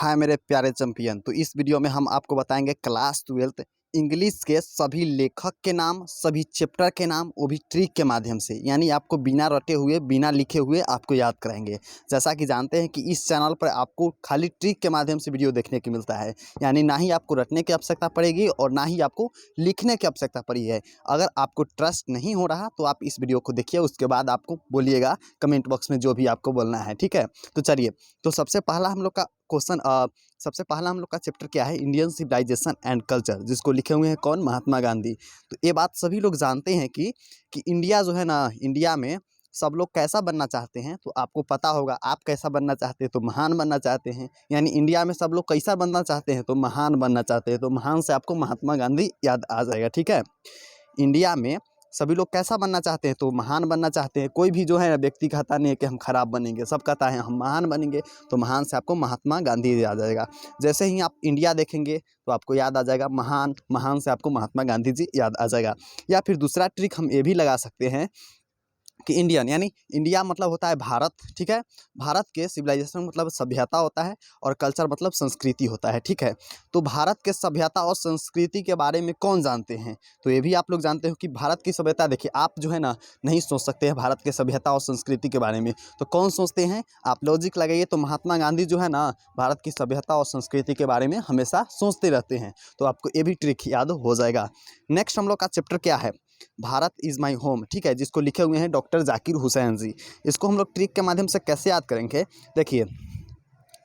हाय मेरे प्यारे चैंपियन। तो इस वीडियो में हम आपको बताएंगे क्लास 12th इंग्लिश के सभी लेखक के नाम, सभी चैप्टर के नाम, वो भी ट्रिक के माध्यम से, यानी आपको बिना रटे हुए, बिना लिखे हुए आपको याद कराएंगे। जैसा कि जानते हैं कि इस चैनल पर आपको खाली ट्रिक के माध्यम से वीडियो देखने को मिलता है, यानी ना ही आपको रटने की आवश्यकता पड़ेगी और ना ही आपको लिखने की आवश्यकता पड़ी है। अगर आपको ट्रस्ट नहीं हो रहा तो आप इस वीडियो को देखिए, उसके बाद आपको बोलिएगा कमेंट बॉक्स में जो भी आपको बोलना है, ठीक है। तो चलिए, तो सबसे पहला हम लोग का क्वेश्चन, सबसे पहला हम लोग का चैप्टर क्या है, इंडियन सिविलाइजेशन एंड कल्चर, जिसको लिखे हुए हैं कौन, महात्मा गांधी। तो ये बात सभी लोग जानते हैं कि इंडिया जो है ना, इंडिया में सब लोग कैसा बनना चाहते हैं। तो आपको पता होगा आप कैसा बनना चाहते हैं, तो महान बनना चाहते हैं। यानी इंडिया में सब लोग कैसा बनना चाहते हैं, तो महान बनना चाहते हैं। तो महान से आपको महात्मा गांधी याद आ जाएगा, ठीक है। इंडिया में सभी लोग कैसा बनना चाहते हैं, तो महान बनना चाहते हैं। कोई भी जो है व्यक्ति कहता नहीं है कि हम खराब बनेंगे, सब कहता है हम महान बनेंगे। तो महान से आपको महात्मा गांधी याद आ जाएगा। जैसे ही आप इंडिया देखेंगे तो आपको याद आ जाएगा महान, महान से आपको महात्मा गांधी जी याद आ जाएगा। या फिर दूसरा ट्रिक हम ये भी लगा सकते हैं कि इंडियन, यानी इंडिया मतलब होता है भारत, ठीक है। भारत के सिविलाइजेशन मतलब सभ्यता होता है, और कल्चर मतलब संस्कृति होता है, ठीक है। तो भारत के सभ्यता और संस्कृति के बारे में कौन जानते हैं, तो ये भी आप लोग जानते हो कि भारत की सभ्यता, देखिए आप जो है ना नहीं सोच सकते हैं भारत के सभ्यता और संस्कृति के बारे में। तो कौन सोचते हैं, आप लॉजिक लगाइए। तो महात्मा गांधी जो है ना भारत की सभ्यता और संस्कृति के बारे में हमेशा सोचते रहते हैं। तो आपको ये भी ट्रिक याद हो जाएगा। नेक्स्ट हम लोग का चैप्टर क्या है, भारत इज़ माई होम, ठीक है, जिसको लिखे हुए हैं डॉक्टर जाकिर हुसैन जी। इसको हम लोग ट्रिक के माध्यम से कैसे याद करेंगे, देखिए।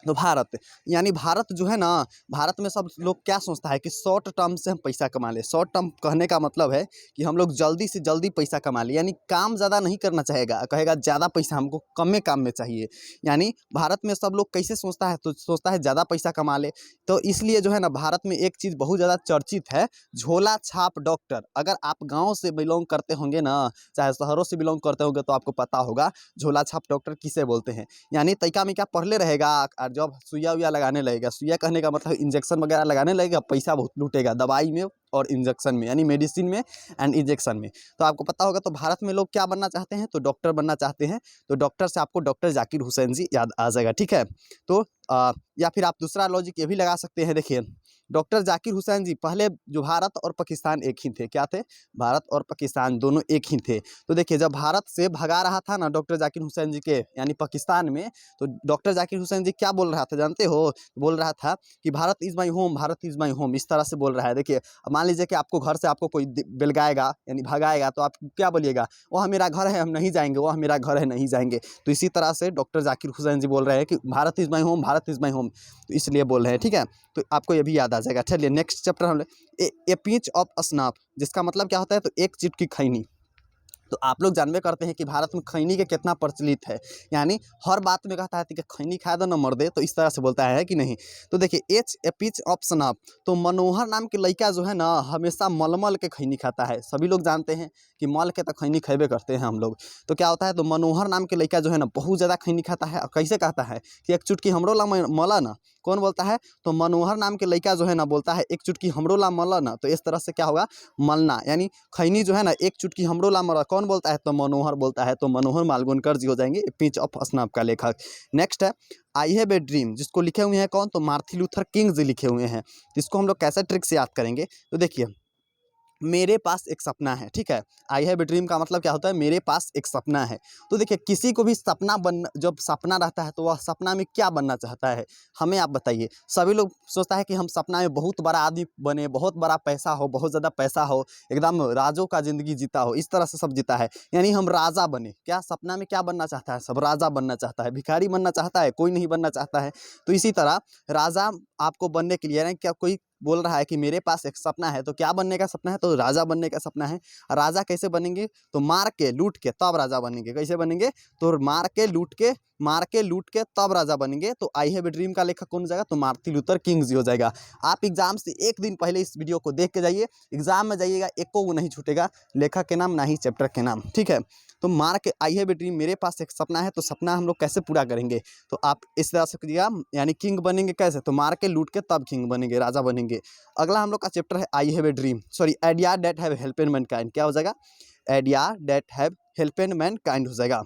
तो भारत, यानी भारत जो है ना, भारत में सब लोग क्या सोचता है कि शॉर्ट टर्म से हम पैसा कमा लें। शॉर्ट टर्म कहने का मतलब है कि हम लोग जल्दी से जल्दी पैसा कमा लें, यानी काम ज़्यादा नहीं करना चाहेगा, कहेगा ज़्यादा पैसा हमको कम काम में चाहिए। यानी भारत में सब लोग कैसे सोचता है, तो सोचता है ज़्यादा पैसा कमा ले। तो इसलिए जो है ना भारत में एक चीज़ बहुत ज़्यादा चर्चित है, झोला छाप डॉक्टर। अगर आप गाँव से बिलोंग करते होंगे ना, चाहे शहरों से बिलोंग करते होंगे, तो आपको पता होगा झोला छाप डॉक्टर किसे बोलते हैं। यानी तैका मिका पढ़ ले रहेगा और जब सुइया उइया लगाने लगेगा, सुइया कहने का मतलब इंजेक्शन वगैरह लगाने लगेगा, पैसा बहुत लूटेगा दवाई में और इंजेक्शन में, यानी मेडिसिन में एंड इंजेक्शन में। तो आपको पता होगा, तो भारत में लोग क्या बनना चाहते हैं, तो डॉक्टर बनना चाहते हैं। तो डॉक्टर से आपको डॉक्टर जाकिर हुसैन जी याद आ जाएगा, ठीक है। तो या फिर आप दूसरा लॉजिक ये भी लगा सकते हैं, देखिए डॉक्टर जाकिर हुसैन जी पहले जो भारत और पाकिस्तान एक ही थे, क्या थे, भारत और पाकिस्तान दोनों एक ही थे। तो देखिए जब भारत से भगा रहा था ना डॉक्टर जाकिर हुसैन जी के, यानी पाकिस्तान में, तो डॉक्टर जाकिर हुसैन जी क्या बोल रहा था जानते हो, बोल रहा था कि Bharat is my home, Bharat is my home, इस तरह से बोल रहा है। देखिए अब मान लीजिए कि आपको घर से आपको कोई बेलगाएगा, यानी भगाएगा, तो आप क्या बोलिएगा, वह मेरा घर है हम नहीं जाएंगे, वह मेरा घर है नहीं जाएंगे। तो इसी तरह से डॉक्टर जाकिर हुसैन जी बोल रहे हैं कि Bharat is my home, Bharat is my home, तो इसलिए बोल रहे हैं, ठीक है। तो आपको ये भी याद आ जाएगा। चलिए नेक्स्ट चैप्टर हम ए पिंच ऑफ स्नफ, जिसका मतलब क्या होता है, तो एक चुटकी खैनी। तो आप लोग जानबे करते हैं कि भारत में खैनी के कितना प्रचलित है, यानी हर बात में कहता है कि खैनी खा दो न मर्दे, तो इस तरह से बोलता है कि नहीं। तो देखिए H A pitch of snuff, तो मनोहर नाम के लड़का जो है ना हमेशा मलमल के खैनी खाता है। सभी लोग जानते हैं कि मल के तो खैनी खेबे करते हैं हम लोग। तो क्या होता है, तो मनोहर नाम के लड़का जो है ना बहुत ज़्यादा खैनी खाता है। और कैसे कहता है कि एक चुटकी हमरो ला मला ना, कौन बोलता है, तो मनोहर नाम के लड़का जो है ना बोलता है एक चुटकी हमरो ला मला ना। तो इस तरह से क्या होगा, मलना, यानी खैनी जो है ना एक चुटकी हमरो ला मरा, कौन बोलता है, तो मनोहर बोलता है। तो मनोहर मालगुनकर जी हो जाएंगे पिंच ऑफ स्नफ का लेखक। नेक्स्ट है आई हैव ए ड्रीम, जिसको लिखे हुए हैं कौन, तो मार्टिन लूथर किंग जी लिखे हुए हैं। तो इसको हम लोग कैसे ट्रिक से याद करेंगे, तो देखिए मेरे पास एक सपना है, ठीक है। आई हैव ए ड्रीम का मतलब क्या होता है, मेरे पास एक सपना है। तो देखिए किसी को भी सपना जब सपना रहता है तो वह सपना में क्या बनना चाहता है, हमें आप बताइए। सभी लोग सोचता है कि हम सपना में बहुत बड़ा आदमी बने, बहुत बड़ा पैसा हो, बहुत ज़्यादा पैसा हो, एकदम राजों का ज़िंदगी जीता हो, इस तरह से सब जीता है, यानी हम राजा बने। क्या सपना में क्या बनना चाहता है, सब राजा बनना चाहता है, भिखारी बनना चाहता है, कोई नहीं बनना चाहता है। तो इसी तरह राजा आपको बनने के लिए, यानी क्या कोई बोल रहा है कि मेरे पास एक सपना है, तो क्या बनने का सपना है, तो राजा बनने का सपना है। राजा कैसे बनेंगे, तो मार के लूट के तब राजा बनेंगे। कैसे बनेंगे, तो मार के लूट के तब राजा बनेंगे। तो आई हैव ए ड्रीम का लेखक कौन हो जाएगा, तो मार्टिन लूथर किंग जी हो जाएगा। आप एग्जाम से एक दिन पहले इस वीडियो को देख के जाइए, एग्जाम में जाइएगा एको वो नहीं छूटेगा, लेखक के नाम ना ही चैप्टर के नाम, ठीक है। तो मार के आई हैव ए ड्रीम, मेरे पास एक सपना है। तो सपना हम लोग कैसे पूरा करेंगे, तो आप इस तरह से करिएगा, यानी किंग बनेंगे कैसे, तो मार के लूट के तब किंग बनेंगे, राजा बनेंगे। अगला हम लोग का चैप्टर है I have a dream, sorry idea that have helped mankind, क्या हो जाएगा, idea that have helped mankind हो जाएगा।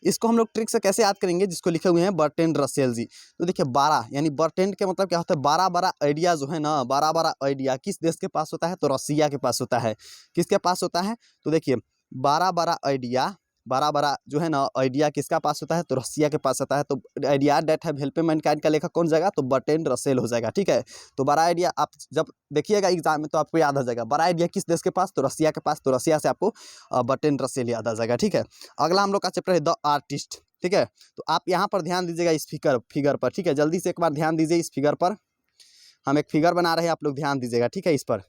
इसको हम लोग ट्रिक से कैसे याद करेंगे, जिसको लिखे हुए हैं बर्ट्रैंड रसेल जी। तो देखिए 12 यानी बर्ट्रैंड के मतलब क्या होता है, 12 आइडिया जो है ना, 12 आइडिया किस देश के पास होता है, तो रसिया के पास होता है। किसके पास होता है, तो देखिए 12 आइडिया, 12 जो है ना आइडिया किसका पास होता है, तो रसिया के पास आता है। तो idea that have help mankind का लेखक कौन जाएगा, तो बर्ट्रैंड रसेल हो जाएगा। ठीक है, तो 12 आइडिया आप जब देखिएगा एग्जाम में तो आपको याद आ जाएगा, 12 आइडिया किस देश के पास, तो रसिया के पास। तो रसिया से आपको बर्ट्रैंड रसेल याद आ जाएगा। ठीक है, अगला हम लोग का चैप्टर है द आर्टिस्ट। ठीक है, तो आप यहाँ पर ध्यान दीजिएगा इस फिगर पर। ठीक है, जल्दी से एक बार ध्यान दीजिए इस फिगर पर। हम एक फिगर बना रहे हैं, आप लोग ध्यान दीजिएगा। ठीक है, इस पर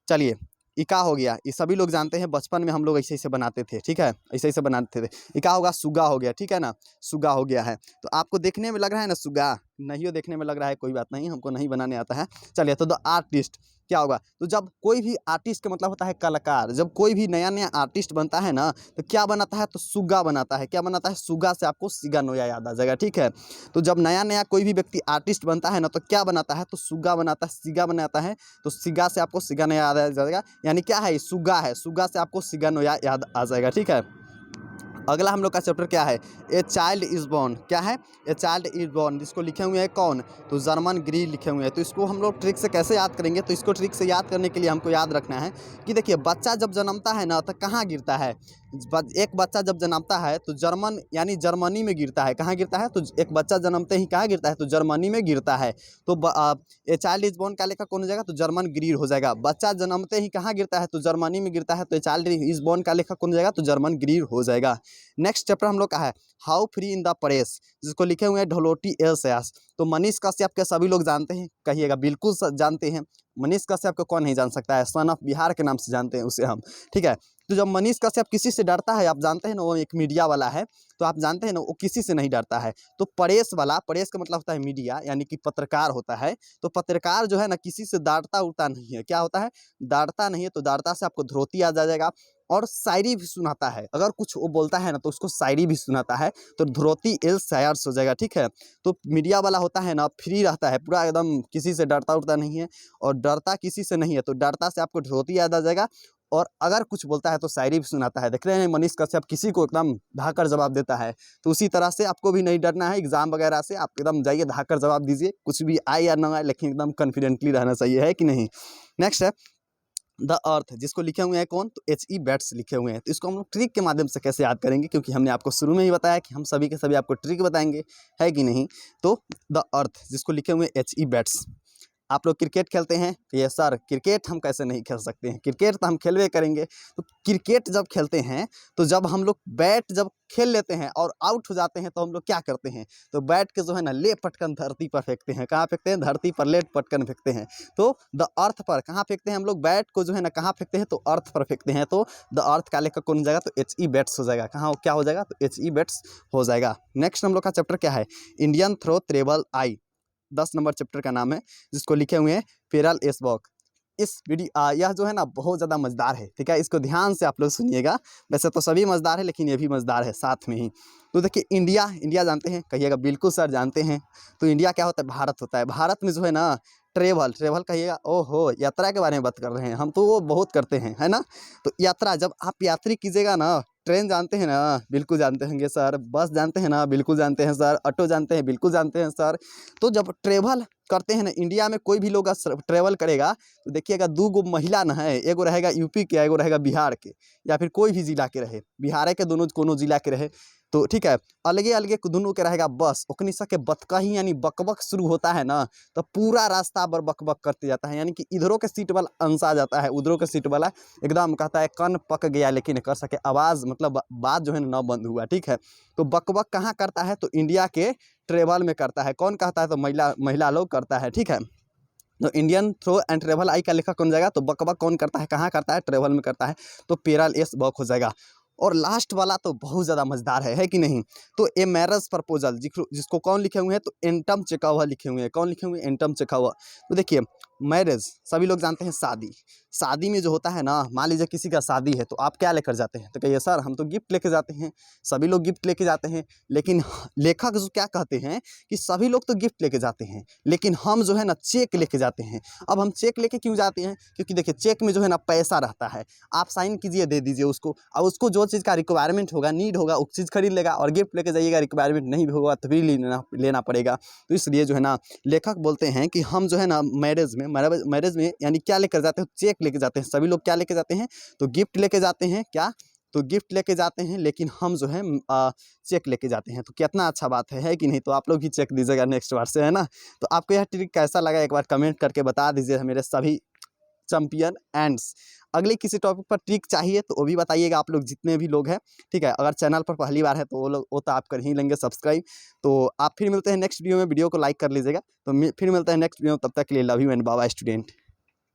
चलिए, इका हो गया, ये सभी लोग जानते हैं, बचपन में हम लोग ऐसे ऐसे बनाते थे। ठीक है, ऐसे ऐसे बनाते थे। इका होगा सुगा हो गया। ठीक है ना, सुगा हो गया है। तो आपको देखने में लग रहा है ना सुगा, नहीं हो देखने में लग रहा है, कोई बात नहीं, हमको नहीं बनाने आता है। चलिए, तो द आर्टिस्ट क्या होगा, तो जब कोई भी आर्टिस्ट का मतलब होता है कलाकार, जब कोई भी नया नया आर्टिस्ट बनता है ना, तो क्या बनाता है, तो सुगा बनाता है। क्या बनाता है, सुगा से आपको सिगा नोया याद आ जाएगा। ठीक है, तो जब नया नया कोई भी व्यक्ति आर्टिस्ट बनता है ना, तो क्या बनाता है, तो सुगा बनाता है, सिगा बनाता है। तो सिगा से आपको सिगा नोया याद आ जाएगा, यानी क्या है, सुगा है, सुगा से आपको सिगा नोया याद आ जाएगा। ठीक है, अगला हम लोग का चैप्टर क्या है, ए चाइल्ड इज बॉर्न। क्या है, ए चाइल्ड इज बॉर्न, जिसको लिखे हुए हैं कौन, तो जर्मन ग्रीन लिखे हुए हैं। तो इसको हम लोग ट्रिक से कैसे याद करेंगे, तो इसको ट्रिक से याद करने के लिए हमको याद रखना है कि देखिए बच्चा जब जन्मता है ना, तो कहाँ गिरता है, एक बच्चा जब जन्मता है तो जर्मन यानी जर्मनी में गिरता है। कहाँ गिरता है, तो एक बच्चा जन्मते ही कहाँ गिरता है, तो जर्मनी में गिरता है। तो ए चाइल्ड इज बॉर्न का लेखक कौन हो जाएगा, तो जर्मन ग्रीर हो जाएगा। बच्चा जन्मते ही कहाँ गिरता है, तो जर्मनी में गिरता है। तो ए चाइल्ड इज बॉर्न का लेखक कौन हो जाएगा, तो जर्मन ग्रीर हो जाएगा। नेक्स्ट चैप्टर हम लोग का है how free in the press, जिसको लिखे हुए हैं ढलोटी एल सयास। तो मनीष कश्यप के सभी लोग जानते हैं, कहिएगा बिल्कुल जानते हैं। मनीष कश्यप को कौन नहीं जान सकता है, सन ऑफ बिहार के नाम से जानते हैं उसे हम। ठीक है, तो जब मनीष कश्यप किसी से डरता है, आप जानते हैं ना, वो एक मीडिया वाला है, तो आप जानते हैं ना वो किसी से नहीं डरता है। तो प्रेस वाला, प्रेस का मतलब होता है मीडिया, यानी कि पत्रकार होता है। तो पत्रकार जो है ना किसी से डरता उड़ता नहीं है। क्या होता है, डरता नहीं है। तो डरता से आपको ध्रुति आ जाएगा, और शायरी भी सुनाता है। अगर कुछ वो बोलता है ना, तो उसको शायरी भी सुनाता है। तो ध्रुति एल शायर्स हो जाएगा। ठीक है, तो मीडिया वाला होता है ना, फ्री रहता है पूरा एकदम, किसी से डरता उड़ता नहीं है, और डरता किसी से नहीं है। तो डरता से आपको ध्रुति याद आ जाएगा, और अगर कुछ बोलता है तो शायरी भी सुनाता है। देख रहे हैं मनीष कश्यप किसी को एकदम धाकर जवाब देता है। तो उसी तरह से आपको भी नहीं डरना है एग्जाम वगैरह से, आप एकदम जाइए धाकर जवाब दीजिए, कुछ भी आए या ना आए, लेकिन एकदम कॉन्फिडेंटली रहना चाहिए, है कि नहीं। नेक्स्ट है द अर्थ, जिसको लिखे हुए हैं कौन, तो H.E. बेट्स लिखे हुए हैं। तो इसको हम लोग ट्रिक के माध्यम से कैसे याद करेंगे, क्योंकि हमने आपको शुरू में ही बताया कि हम सभी के सभी आपको ट्रिक बताएंगे, है कि नहीं। तो द अर्थ, जिसको लिखे हुए H.E. बेट्स। आप लोग क्रिकेट खेलते हैं, तो ये सर क्रिकेट हम कैसे नहीं खेल सकते हैं, क्रिकेट तो हम खेलवे करेंगे। तो क्रिकेट जब खेलते हैं, तो जब हम लोग बैट जब खेल लेते हैं और आउट हो जाते हैं, तो हम लोग क्या करते हैं, तो बैट के जो है ना ले पटकन धरती पर फेंकते हैं। कहाँ फेंकते हैं, धरती पर ले पटकन फेंकते हैं। तो द अर्थ पर कहाँ फेंकते हैं हम लोग, बैट को जो है ना कहाँ फेंकते हैं, तो अर्थ पर फेंकते हैं। तो द अर्थ का लेखक कौन हो जाएगा, तो H.E. बेट्स हो जाएगा। कहाँ क्या हो जाएगा, तो H.E. बेट्स हो जाएगा। नेक्स्ट हम लोग का चैप्टर क्या है, इंडियन थ्रो ट्रेबल आई, 10 नंबर चैप्टर का नाम है, जिसको लिखे हुए हैं पेरल एस बॉक। इस वीडियो यह जो है ना बहुत ज़्यादा मज़ेदार है। ठीक है, इसको ध्यान से आप लोग सुनिएगा। वैसे तो सभी मज़ेदार है, लेकिन ये भी मज़ेदार है साथ में ही। तो देखिए इंडिया जानते हैं, कहिएगा बिल्कुल सर जानते हैं। तो इंडिया क्या होता है, भारत होता है। भारत में जो है ना ट्रेवल कहिएगा, ओहो यात्रा के बारे में बात कर रहे हैं हम, तो वो बहुत करते हैं, है ना। तो यात्रा जब आप यात्री कीजिएगा ना, ट्रेन जानते हैं ना, बिल्कुल जानते होंगे सर। बस जानते हैं ना, बिल्कुल जानते हैं सर। ऑटो जानते हैं, बिल्कुल जानते हैं सर। तो जब ट्रेवल करते हैं ना, इंडिया में कोई भी लोग ट्रेवल करेगा, तो देखिएगा 2 गो महिला न है, एगो रहेगा यूपी के, एगो रहेगा बिहार के, या फिर कोई भी जिला के रहे, बिहार के दोनों कोनो जिला के रहे। तो ठीक है, अलगे अलगे दोनों के रहेगा बस। ओकनी सबके बतकही यानी बकबक शुरू होता है ना, तो पूरा रास्ता पर बकबक करते जाता है। यानी कि इधरों के सीट वाला अंसा जाता है, उधरों के सीट वाला एकदम कहता है कन पक गया, लेकिन कर सके आवाज़, मतलब बात जो है ना बंद हुआ। ठीक है, तो बकबक कहाँ करता है, तो इंडिया के ट्रेवल में करता है। कौन कहता है, तो महिला लोग करता है। ठीक है, तो Indian throw and travel I का लेखक कौन जाएगा, तो बकबक कौन करता है, कहाँ करता है, ट्रेवल में करता है। तो पेरल एस बॉक हो जाएगा। और लास्ट वाला तो बहुत ज़्यादा मजेदार है कि नहीं। तो ए मैरिज प्रपोजल, जिसको कौन लिखे हुए हैं, तो एंटम चेकोवा लिखे हुए हैं। कौन लिखे हुए हैं, एंटम चेकोवा। तो देखिए मैरिज सभी लोग जानते हैं शादी। शादी में जो होता है ना, मान लीजिए किसी का शादी है तो आप क्या लेकर जाते हैं? तो कहिए सर हम तो गिफ्ट लेके जाते हैं। सभी लोग गिफ्ट लेके जाते हैं, लेकिन लेखक जो क्या कहते हैं कि सभी लोग तो गिफ्ट लेके जाते हैं, लेकिन हम जो है ना चेक लेके जाते हैं। अब हम चेक लेके क्यों जाते हैं? क्योंकि देखिए चेक में जो है ना पैसा रहता है, आप साइन कीजिए, दे दीजिए उसको, और उसको जो चीज़ का रिक्वायरमेंट होगा, नीड होगा, उस चीज़ खरीद लेगा। और गिफ्ट लेके जाइएगा, रिक्वायरमेंट नहीं भी होगा तो भी लेना पड़ेगा। तो इसलिए जो है ना लेखक बोलते हैं कि हम जो है ना मैरिज में यानी क्या लेकर जाते हैं? चेक लेके जाते हैं। सभी लोग क्या लेके जाते हैं? तो गिफ्ट लेके जाते हैं। क्या? तो गिफ्ट लेके जाते हैं, लेकिन हम जो है चेक लेके जाते हैं। तो कितना अच्छा बात है कि नहीं? तो आप लोग भी चेक दीजिएगा नेक्स्ट बार से, है ना? तो आपको यह ट्रिक कैसा लगा एक बार कमेंट करके बता दीजिए मेरे सभी चैंपियन एंड्स। अगले किसी टॉपिक पर ट्रिक चाहिए तो वो भी बताइएगा आप लोग जितने भी लोग हैं, ठीक है? अगर चैनल पर पहली बार है तो वो तो आप कर ही लेंगे सब्सक्राइब। तो आप फिर मिलते हैं नेक्स्ट वीडियो में, वीडियो को लाइक कर लीजिएगा। तो फिर मिलते हैं नेक्स्ट वीडियो में, तब तक के लिए love you and bye bye student.